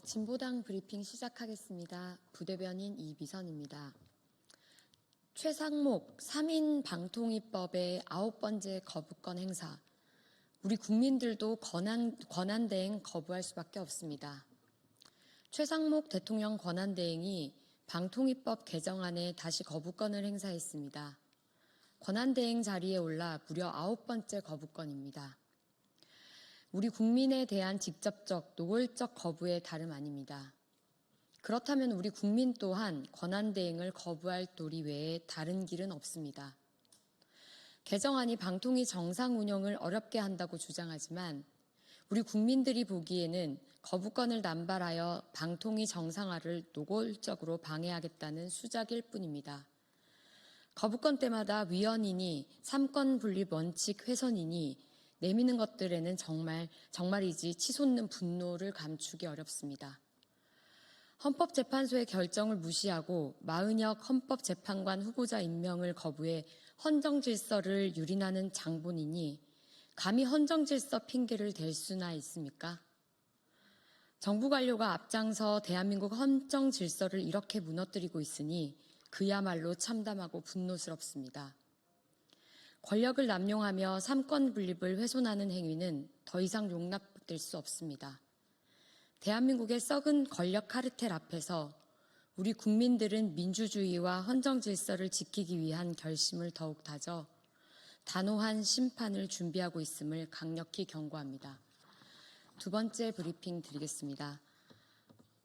진보당 브리핑 시작하겠습니다. 부대변인 이미선입니다. 최상목 3인 방통위법의 9번째 거부권 행사. 우리 국민들도 권한대행 거부할 수밖에 없습니다. 최상목 대통령 권한대행이 방통위법 개정안에 다시 거부권을 행사했습니다. 권한대행 자리에 올라 무려 9번째 거부권입니다. 우리 국민에 대한 직접적, 노골적 거부의 다름 아닙니다. 그렇다면 우리 국민 또한 권한대행을 거부할 도리 외에 다른 길은 없습니다. 개정안이 방통위 정상 운영을 어렵게 한다고 주장하지만 우리 국민들이 보기에는 거부권을 남발하여 방통위 정상화를 노골적으로 방해하겠다는 수작일 뿐입니다. 거부권 때마다 위헌이니 삼권 분립 원칙 훼손이니 내미는 것들에는 정말이지 치솟는 분노를 감추기 어렵습니다. 헌법재판소의 결정을 무시하고 마은혁 헌법재판관 후보자 임명을 거부해 헌정질서를 유린하는 장본인이 감히 헌정질서 핑계를 댈 수나 있습니까? 정부 관료가 앞장서 대한민국 헌정질서를 이렇게 무너뜨리고 있으니 그야말로 참담하고 분노스럽습니다. 권력을 남용하며 삼권 분립을 훼손하는 행위는 더 이상 용납될 수 없습니다. 대한민국의 썩은 권력 카르텔 앞에서 우리 국민들은 민주주의와 헌정질서를 지키기 위한 결심을 더욱 다져 단호한 심판을 준비하고 있음을 강력히 경고합니다. 두 번째 브리핑 드리겠습니다.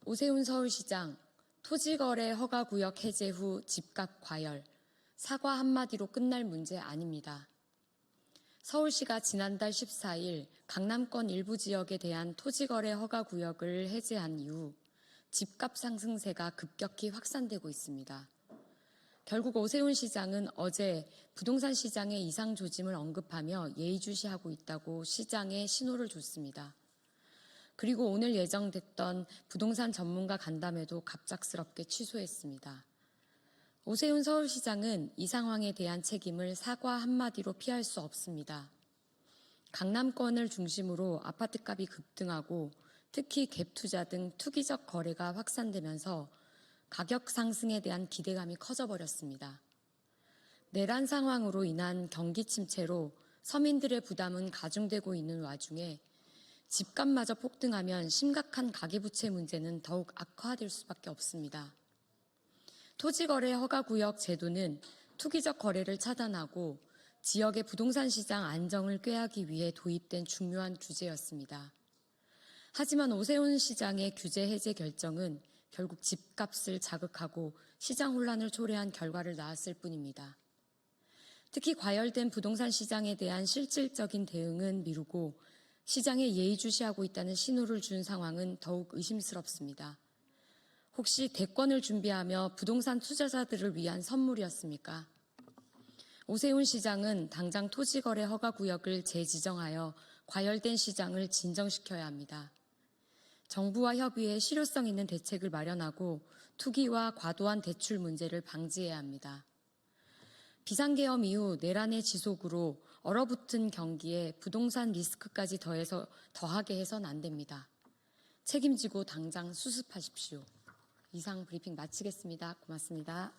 오세훈 서울시장, 토지거래 허가구역 해제 후 집값 과열, 사과 한마디로 끝날 문제 아닙니다. 서울시가 지난달 14일 강남권 일부 지역에 대한 토지거래 허가구역을 해제한 이후 집값 상승세가 급격히 확산되고 있습니다. 결국 오세훈 시장은 어제 부동산 시장의 이상 조짐을 언급하며 예의주시하고 있다고 시장에 신호를 줬습니다. 그리고 오늘 예정됐던 부동산 전문가 간담회도 갑작스럽게 취소했습니다. 오세훈 서울시장은 이 상황에 대한 책임을 사과 한마디로 피할 수 없습니다. 강남권을 중심으로 아파트값이 급등하고 특히 갭투자 등 투기적 거래가 확산되면서 가격 상승에 대한 기대감이 커져버렸습니다. 내란 상황으로 인한 경기 침체로 서민들의 부담은 가중되고 있는 와중에 집값마저 폭등하면 심각한 가계부채 문제는 더욱 악화될 수밖에 없습니다. 토지거래 허가구역 제도는 투기적 거래를 차단하고 지역의 부동산 시장 안정을 꾀하기 위해 도입된 중요한 규제였습니다. 하지만 오세훈 시장의 규제 해제 결정은 결국 집값을 자극하고 시장 혼란을 초래한 결과를 낳았을 뿐입니다. 특히 과열된 부동산 시장에 대한 실질적인 대응은 미루고 시장에 예의주시하고 있다는 신호를 준 상황은 더욱 의심스럽습니다. 혹시 대권을 준비하며 부동산 투자자들을 위한 선물이었습니까? 오세훈 시장은 당장 토지거래 허가구역을 재지정하여 과열된 시장을 진정시켜야 합니다. 정부와 협의해 실효성 있는 대책을 마련하고 투기와 과도한 대출 문제를 방지해야 합니다. 비상계엄 이후 내란의 지속으로 얼어붙은 경기에 부동산 리스크까지 더하게 해선 안 됩니다. 책임지고 당장 수습하십시오. 이상 브리핑 마치겠습니다. 고맙습니다.